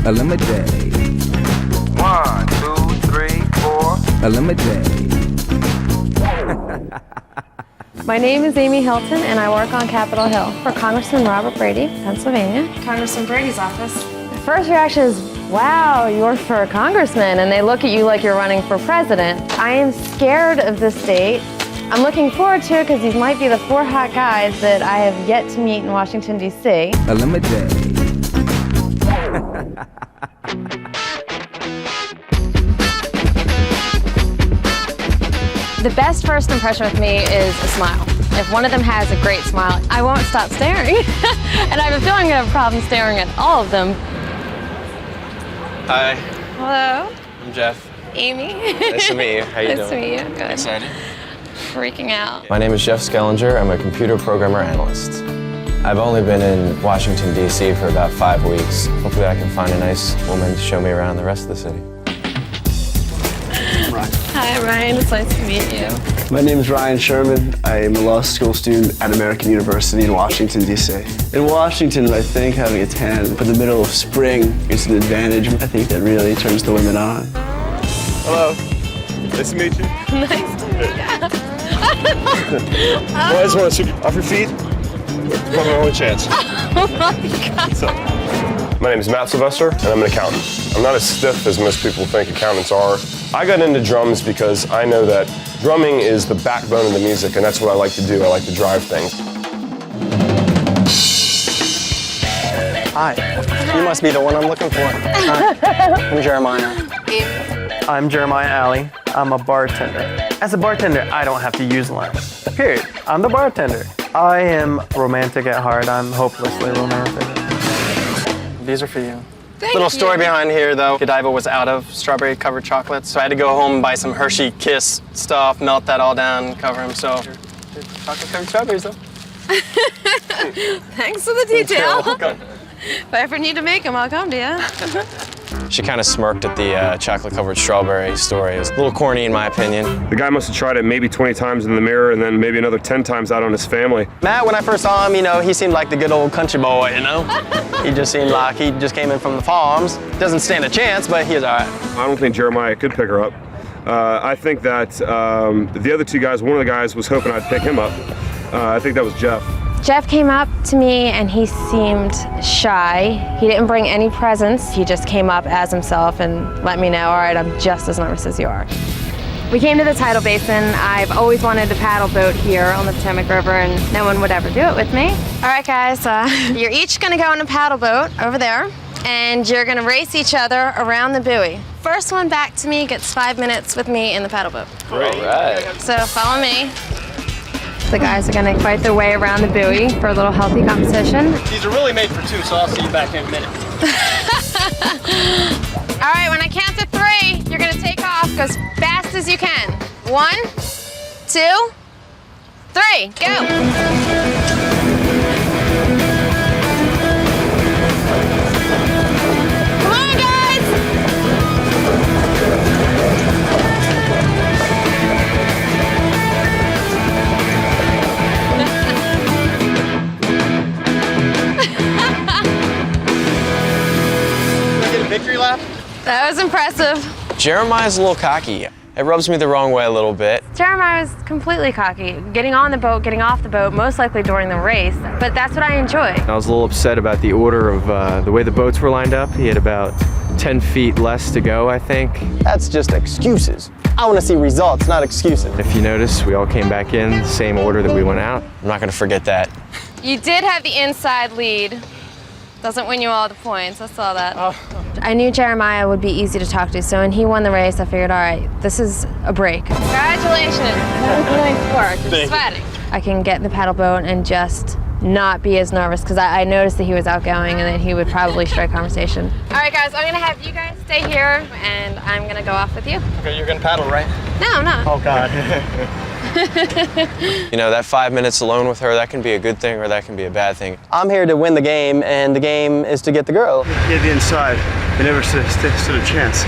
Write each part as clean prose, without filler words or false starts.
ElimiDATE. 1, 2, 3, 4. ElimiDATE. My name is Amy Hilton, and I work on Capitol Hill for Congressman Robert Brady, Pennsylvania. Congressman Brady's office. The first reaction is, wow, you work for a congressman, and they look at you like you're running for president. I am scared of this date. I'm looking forward to it because these might be the 4 hot guys that I have yet to meet in Washington, D.C. ElimiDATE. The best first impression with me is a smile. If one of them has a great smile, I won't stop staring. And I have a feeling I have a problem staring at all of them. Hi. Hello. I'm Jeff. Amy. Nice to meet you. How you doing? Nice to meet you. Good. Excited? Freaking out. My name is Jeff Skellinger. I'm a computer programmer analyst. I've only been in Washington, D.C. for about 5 weeks. Hopefully I can find a nice woman to show me around the rest of the city. Hi, Ryan. It's nice to meet you. My name is Ryan Sherman. I am a law school student at American University in Washington, D.C. In Washington, I think having a tan in the middle of spring is an advantage. I think that really turns the women on. Hello. Nice to meet you. Nice to meet you. Well, I just want to sweep you off your feet. It's my only chance. Oh my God. So, my name is Matt Sylvester, and I'm an accountant. I'm not as stiff as most people think accountants are. I got into drums because I know that drumming is the backbone of the music, and that's what I like to do. I like to drive things. Hi. You must be the one I'm looking for. Hi. I'm Jeremiah. I'm Jeremiah Alley. I'm a bartender. As a bartender, I don't have to use lines. Period. I'm the bartender. I am romantic at heart. I'm hopelessly romantic. These are for you. Thank Little you. story behind here, though. Godiva was out of strawberry-covered chocolate, so I had to go home and buy some Hershey Kiss stuff, melt that all down, and cover them. So, chocolate-covered strawberries, though. Thanks for the detail. You're welcome. If I ever need to make them, I'll come to you. She kind of smirked at the chocolate-covered strawberry story. It was a little corny, in my opinion. The guy must have tried it maybe 20 times in the mirror and then maybe another 10 times out on his family. Matt, when I first saw him, he seemed like the good old country boy, He just seemed like he just came in from the farms. Doesn't stand a chance, but he was all right. I don't think Jeremiah could pick her up. I think that the other 2 guys, one of the guys was hoping I'd pick him up. I think that was Jeff. Jeff came up to me and he seemed shy. He didn't bring any presents. He just came up as himself and let me know, all right, I'm just as nervous as you are. We came to the Tidal Basin. I've always wanted to paddle boat here on the Potomac River and no one would ever do it with me. All right, guys, you're each gonna go on a paddle boat over there and you're gonna race each other around the buoy. First one back to me gets 5 minutes with me in the paddle boat. Great. All right. So follow me. The guys are gonna fight their way around the buoy for a little healthy competition. These are really made for 2, so I'll see you back in a minute. All right, when I count to 3, you're gonna take off, go as fast as you can. 1, 2, 3, go. Come on, guys. Victory lap? That was impressive. Jeremiah's a little cocky. It rubs me the wrong way a little bit. Jeremiah was completely cocky. Getting on the boat, getting off the boat, most likely during the race, but that's what I enjoy. I was a little upset about the order of the way the boats were lined up. He had about 10 feet less to go, I think. That's just excuses. I want to see results, not excuses. If you notice, we all came back in the same order that we went out. I'm not going to forget that. You did have the inside lead. Doesn't win you all the points, I saw that. I knew Jeremiah would be easy to talk to, so when he won the race, I figured, all right, this is a break. Congratulations, that was nice work, just sweating. I can get in the paddle boat and just not be as nervous, because I noticed that he was outgoing and that he would probably strike conversation. All right, guys, I'm gonna have you guys stay here, and I'm gonna go off with you. Okay, you're gonna paddle, right? No, no. Oh, God. That 5 minutes alone with her, that can be a good thing or that can be a bad thing. I'm here to win the game, and the game is to get the girl. Get the inside. They never stood a chance.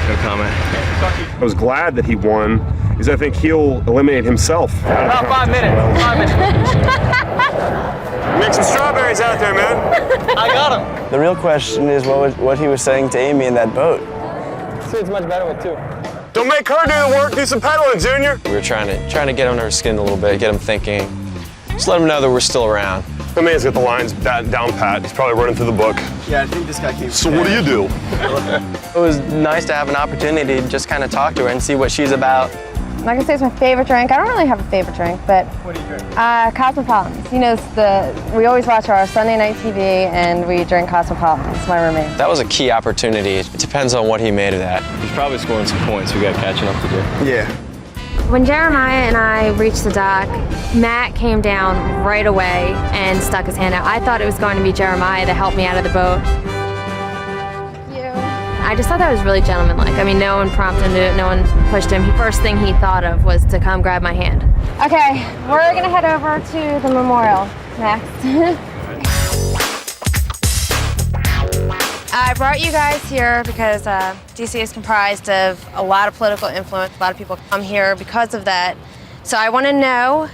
No comment. I was glad that he won, because I think he'll eliminate himself. About 5 minutes. 5 minutes. Make some strawberries out there, man. I got him. The real question is what he was saying to Amy in that boat. Sweet's much better with two. Don't make her do the work, do some pedaling, Junior. We were trying to get under her skin a little bit, get him thinking. Just let him know that we're still around. The man's got the lines down pat. He's probably running through the book. Yeah, I think this guy came. So what do you do? It was nice to have an opportunity to just kind of talk to her and see what she's about. I'm not gonna say it's my favorite drink. I don't really have a favorite drink, but What do you drink? Cosmopolitans. You know, we always watch our Sunday night TV and we drink Cosmopolitans. My roommate. That was a key opportunity. It depends on what he made of that. He's probably scoring some points. We got catching up to do. Yeah. When Jeremiah and I reached the dock, Matt came down right away and stuck his hand out. I thought it was going to be Jeremiah to help me out of the boat. I just thought that was really gentlemanlike. I mean, no one prompted him to do it, no one pushed him. The first thing he thought of was to come grab my hand. Okay, we're gonna head over to the memorial next. I brought you guys here because DC is comprised of a lot of political influence. A lot of people come here because of that. So I want to know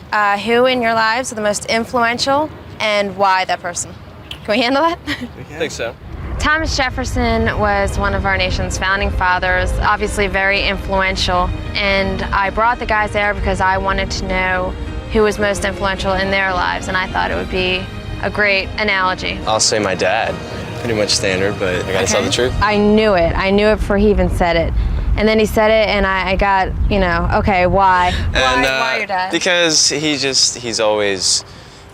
who in your lives are the most influential and why that person. Can we handle that? I think so. Thomas Jefferson was one of our nation's founding fathers, obviously very influential. And I brought the guys there because I wanted to know who was most influential in their lives, and I thought it would be a great analogy. I'll say my dad. Pretty much standard, but I gotta tell the truth. I knew it. I knew it before he even said it. And then he said it, and I got, you know, okay, why? Why your dad? Because he's always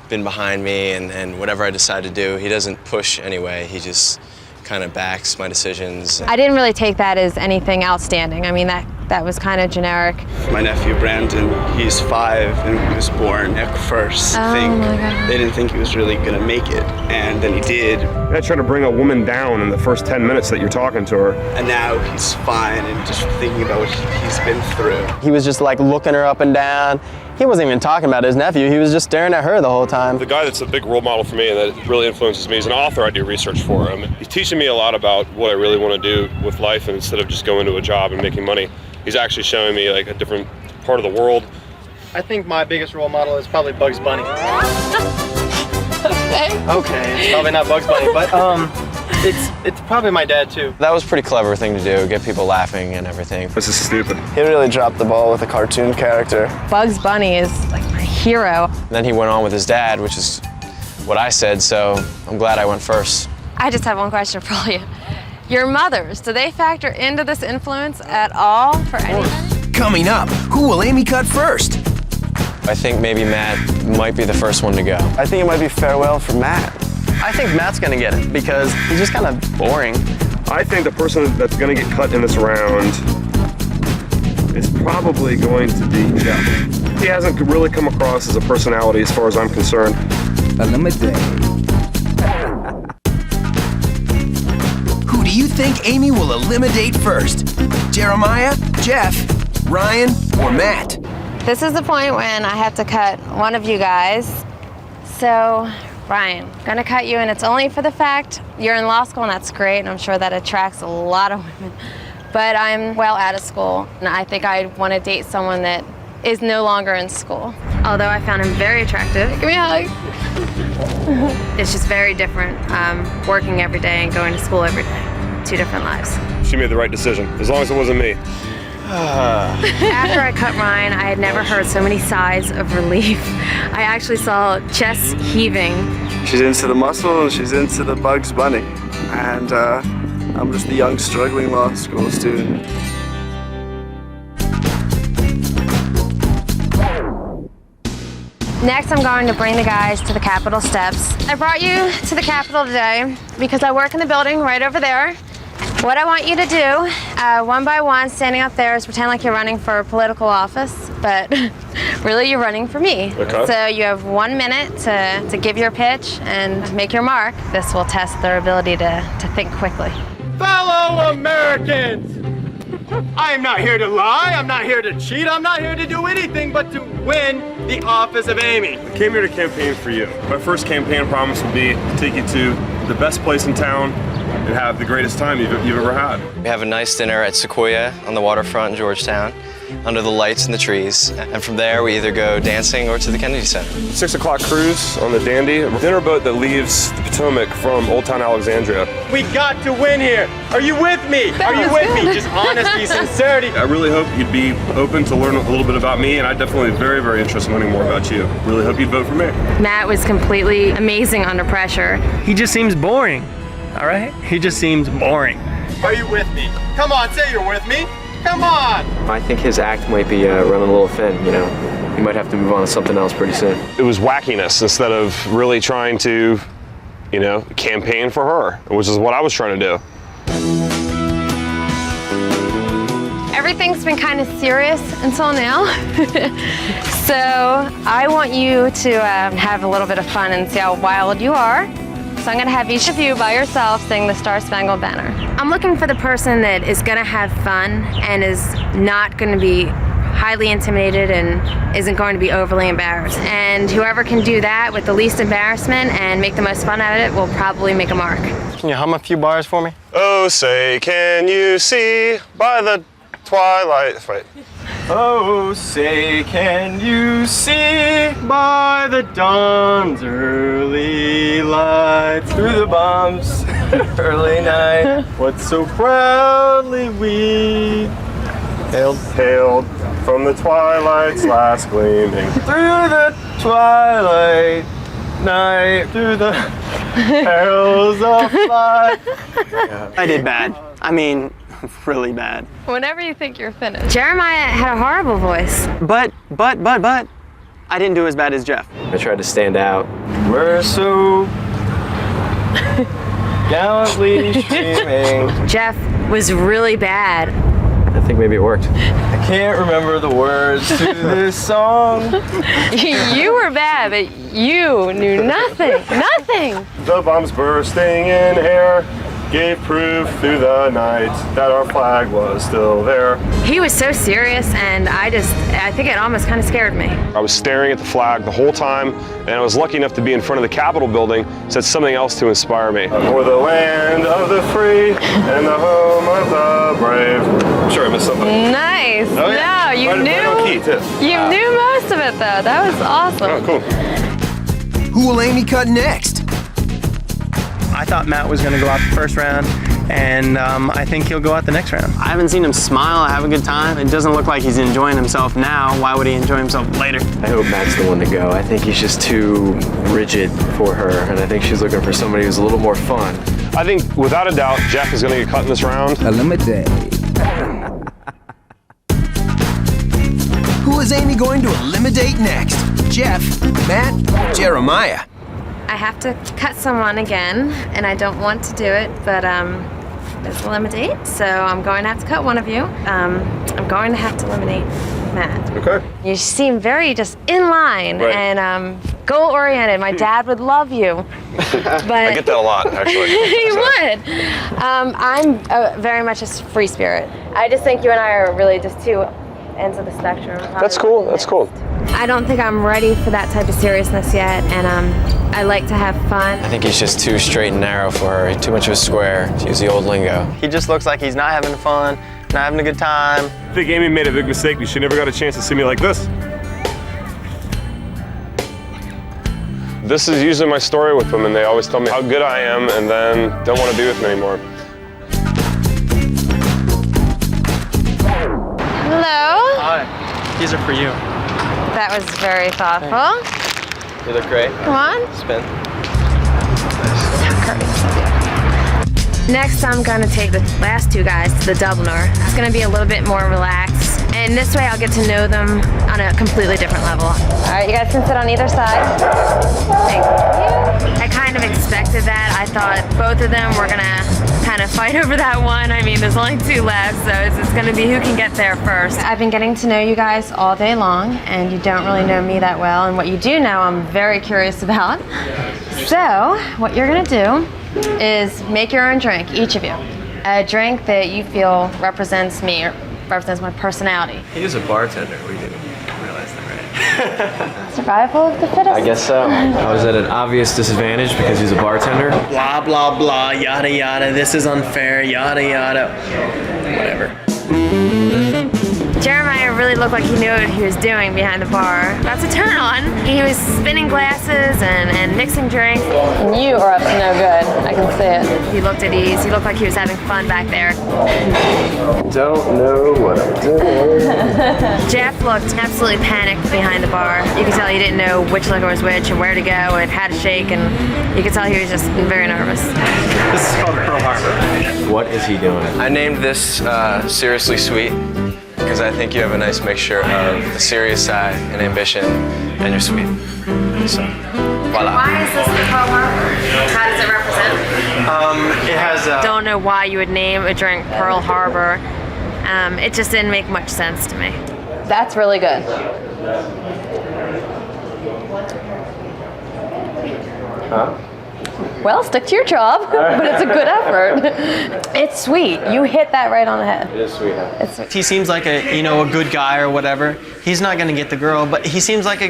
been behind me, and whatever I decide to do, he doesn't push anyway. He just kind of backs my decisions. I didn't really take that as anything outstanding. I mean, that was kind of generic. My nephew Brandon, he's 5 and he was born neck first. Oh my God. They didn't think he was really gonna make it, and then he did. You're trying to bring a woman down in the first 10 minutes that you're talking to her. And now he's fine and just thinking about what he's been through. He was just like looking her up and down. He wasn't even talking about his nephew. He was just staring at her the whole time. The guy that's a big role model for me and that really influences me is an author. I do research for him. He's teaching me a lot about what I really want to do with life, and instead of just going to a job and making money, he's actually showing me like a different part of the world. I think my biggest role model is probably Bugs Bunny. Okay, it's probably not Bugs Bunny, but it's probably my dad too. That was a pretty clever thing to do, get people laughing and everything. This is stupid. He really dropped the ball with a cartoon character. Bugs Bunny is like my hero. Then he went on with his dad, which is what I said, so I'm glad I went first. I just have one question for you. Your mothers, do they factor into this influence at all for anything? Coming up, who will Amy cut first? I think maybe Matt might be the first one to go. I think it might be farewell for Matt. I think Matt's gonna get it because he's just kind of boring. I think the person that's going to get cut in this round is probably going to be Jeff. He hasn't really come across as a personality as far as I'm concerned. ElimiDATE. Who do you think Amy will eliminate first? Jeremiah, Jeff, Ryan, or Matt? This is the point when I have to cut one of you guys. So, Ryan, I'm gonna cut you, and it's only for the fact you're in law school, and that's great, and I'm sure that attracts a lot of women. But I'm well out of school, and I think I want to date someone that is no longer in school. Although I found him very attractive. Give me a hug. It's just very different working every day and going to school every day. 2 different lives. She made the right decision, as long as it wasn't me. After I cut Ryan, I had never heard so many sighs of relief. I actually saw chests heaving. She's into the muscle and she's into the Bugs Bunny. And I'm just a young, struggling law school student. Next, I'm going to bring the guys to the Capitol steps. I brought you to the Capitol today because I work in the building right over there. What I want you to do, one by one, standing up there, is pretend like you're running for a political office, but really you're running for me. Okay. So you have 1 minute to give your pitch and make your mark. This will test their ability to think quickly. Fellow Americans! I am not here to lie, I'm not here to cheat, I'm not here to do anything but to win the office of Amy. I came here to campaign for you. My first campaign promise would be to take you to the best place in town and have the greatest time you've ever had. We have a nice dinner at Sequoia on the waterfront in Georgetown. under the lights and the trees. And from there, we either go dancing or to the Kennedy Center. 6 o'clock cruise on the Dandy, a dinner boat that leaves the Potomac from Old Town Alexandria. We got to win here. Are you with me? Are you with me? Just honesty, sincerity. I really hope you'd be open to learn a little bit about me, and I'm definitely very, very interested in learning more about you. Really hope you'd vote for me. Matt was completely amazing under pressure. He just seems boring, all right? He just seems boring. Are you with me? Come on, say you're with me. Come on. I think his act might be running a little thin, you know. He might have to move on to something else pretty soon. It was wackiness instead of really trying to, you know, campaign for her, which is what I was trying to do. Everything's been kind of serious until now. So I want you to have a little bit of fun and see how wild you are. So I'm gonna have each of you by yourself sing the Star-Spangled Banner. I'm looking for the person that is gonna have fun and is not gonna be highly intimidated and isn't going to be overly embarrassed. And whoever can do that with the least embarrassment and make the most fun out of it will probably make a mark. Can you hum a few bars for me? Oh, say, can you see by the twilight? Wait. Oh, say, can you see by the dawn's early light through the bumps, early night, what so proudly we Hailed from the twilight's last gleaming. through the twilight night, through the perils of flight. I did bad. I mean, really bad. Whenever you think you're finished. Jeremiah had a horrible voice. But, I didn't do as bad as Jeff. I tried to stand out. We're so gallantly streaming. Jeff was really bad. I think maybe it worked. I can't remember the words to this song. You were bad, but you knew nothing. Nothing. The bombs bursting in air gave proof through the night that our flag was still there. He was so serious, and I think it almost kind of scared me. I was staring at the flag the whole time, and I was lucky enough to be in front of the Capitol building, said something else to inspire me. For the land of the free and the home of the brave. I'm sure I missed something. Nice. Oh, yeah. No, you knew. Right on key, too. You knew most of it, though. That was awesome. Oh, cool. Who will Amy cut next? I thought Matt was going to go out the first round, and I think he'll go out the next round. I haven't seen him smile, have a good time. It doesn't look like he's enjoying himself now. Why would he enjoy himself later? I hope Matt's the one to go. I think he's just too rigid for her, and I think she's looking for somebody who's a little more fun. I think, without a doubt, Jeff is going to get cut in this round. ElimiDATE. Who is Amy going to eliminate next? Jeff, Matt, Jeremiah? I have to cut someone again, and I don't want to do it, but it's ElimiDATE, so I'm going to have to cut one of you. I'm going to have to eliminate Matt. Okay. You seem very just in line Right. and goal-oriented. My dad would love you. But I get that a lot, actually. he would. I'm very much a free spirit. I just think you and I are really just two ends of the spectrum. That's cool. That's cool. I don't think I'm ready for that type of seriousness yet, and I like to have fun. I think he's just too straight and narrow for her. Too much of a square, to use the old lingo. He just looks like he's not having fun, not having a good time. I think Amy made a big mistake. She never got a chance to see me like this. This is usually my story with women. They always tell me how good I am and then don't want to be with me anymore. Hello. Hi, these are for you. That was very thoughtful. You look great. Come on. Spin. Next, I'm gonna take the last two guys to the Dubliner. It's gonna be a little bit more relaxed, and this way I'll get to know them on a completely different level. All right, you guys can sit on either side. Thank you. I kind of expected that. I thought both of them were gonna kind of fight over that one. I mean, there's only two left, so it's just gonna be who can get there first. I've been getting to know you guys all day long, and you don't really know me that well, and what you do know, I'm very curious about. So, what you're gonna do is make your own drink, each of you. A drink that you feel represents me, or represents my personality. He is a bartender. We didn't realize that, right? Survival of the fittest. I guess so. I was at an obvious disadvantage because he's a bartender. Blah, blah, blah, yada, yada, this is unfair, yada, yada. Whatever. Jeremiah really looked like he knew what he was doing behind the bar. That's a turn on. He was spinning glasses and mixing drinks. You are up to no good. I can see it. He looked at ease. He looked like he was having fun back there. Don't know what I'm doing. Jeff looked absolutely panicked behind the bar. You could tell he didn't know which liquor was which and where to go and how to shake, and you could tell he was just very nervous. This is called Pearl Harbor. What is he doing? I named this Seriously Sweet because I think you have a nice mixture of the serious side and ambition, and you're sweet. So, voila. Why is this the Pearl Harbor? How does it represent? It has Don't know why you would name a drink Pearl Harbor. It just didn't make much sense to me. That's really good. Huh? Well, stick to your job, but it's a good effort. It's sweet. You hit that right on the head. It is sweet, huh? It's sweet. he seems like a good guy or whatever. He's not gonna get the girl, but he seems like a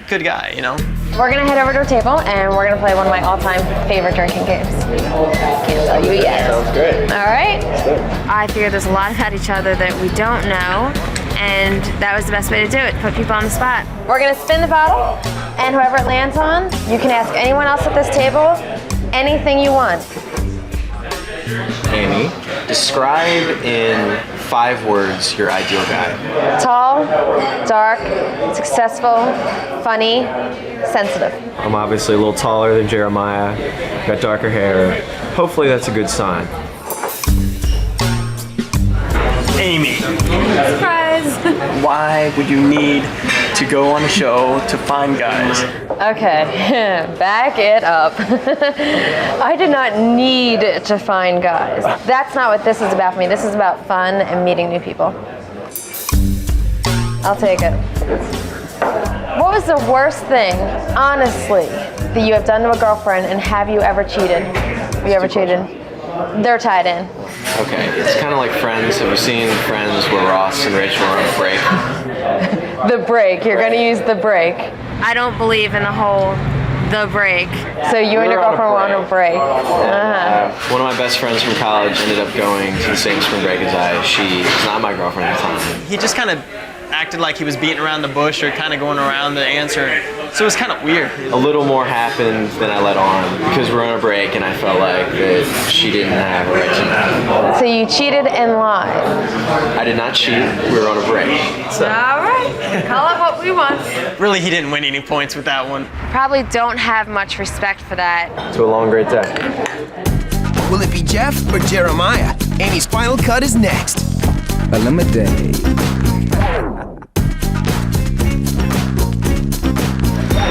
good guy, you know. We're gonna head over to our table and we're gonna play one of my all-time favorite drinking games. Can't tell you yet. Sounds great. All right. I figure there's a lot about each other that we don't know, and that was the best way to do it. Put people on the spot. We're gonna spin the bottle, and whoever it lands on, you can ask anyone else at this table anything you want. Amy, describe in 5 words your ideal guy. Tall, dark, successful, funny, sensitive. I'm obviously a little taller than Jeremiah, got darker hair. Hopefully that's a good sign. Amy, Surprise! why would you need to go on a show to find guys? Okay, back it up. I did not need to find guys. That's not what this is about for me. This is about fun and meeting new people. I'll take it. What was the worst thing, honestly, that you have done to a girlfriend, and have you ever cheated? Have you ever cheated? They're tied in. Okay, it's kind of like Friends. Have you seen Friends where Ross and Rachel are on a break? The break. You're going to use the break. I don't believe in the whole the break. So you and your girlfriend were on a break. One of my best friends from college ended up going to the same spring break as I. She was not my girlfriend at the time. He just kind of acted like he was beating around the bush or kind of going around the answer. So it was kind of weird. A little more happened than I let on because we were on a break and I felt like that she didn't have a right to know. So you cheated and lied. I did not cheat. We were on a break. So. All right. Call it what we want. Really, he didn't win any points with that one. Probably don't have much respect for that. To a long, great day. Will it be Jeff or Jeremiah? Amy's final cut is next. ElimiDATE.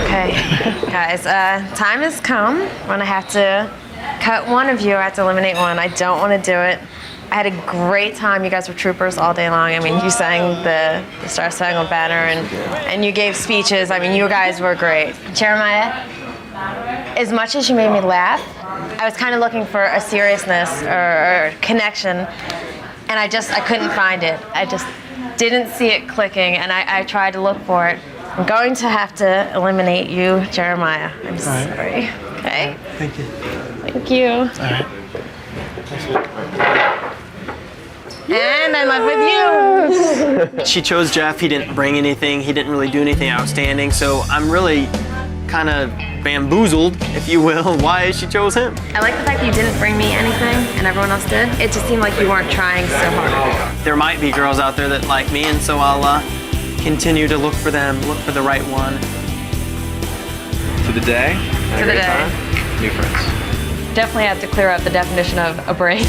Okay, guys, time has come when I have to cut one of you. I have to eliminate one. I don't want to do it. I had a great time. You guys were troopers all day long. I mean, you sang the Star-Spangled Banner and you gave speeches. I mean, you guys were great. Jeremiah, as much as you made me laugh, I was kind of looking for a seriousness or connection, and I couldn't find it. I just didn't see it clicking, and I tried to look for it. I'm going to have to eliminate you, Jeremiah. I'm sorry. Okay? Thank you. Thank you. All right. And I'm up with you. She chose Jeff. He didn't bring anything. He didn't really do anything outstanding. So I'm really kind of bamboozled, if you will, why she chose him. I like the fact that you didn't bring me anything and everyone else did. It just seemed like you weren't trying so hard. There might be girls out there that like me, and so I'll continue to look for them, look for the right one. To the day. To the day. Time. New friends. Definitely have to clear up the definition of a break.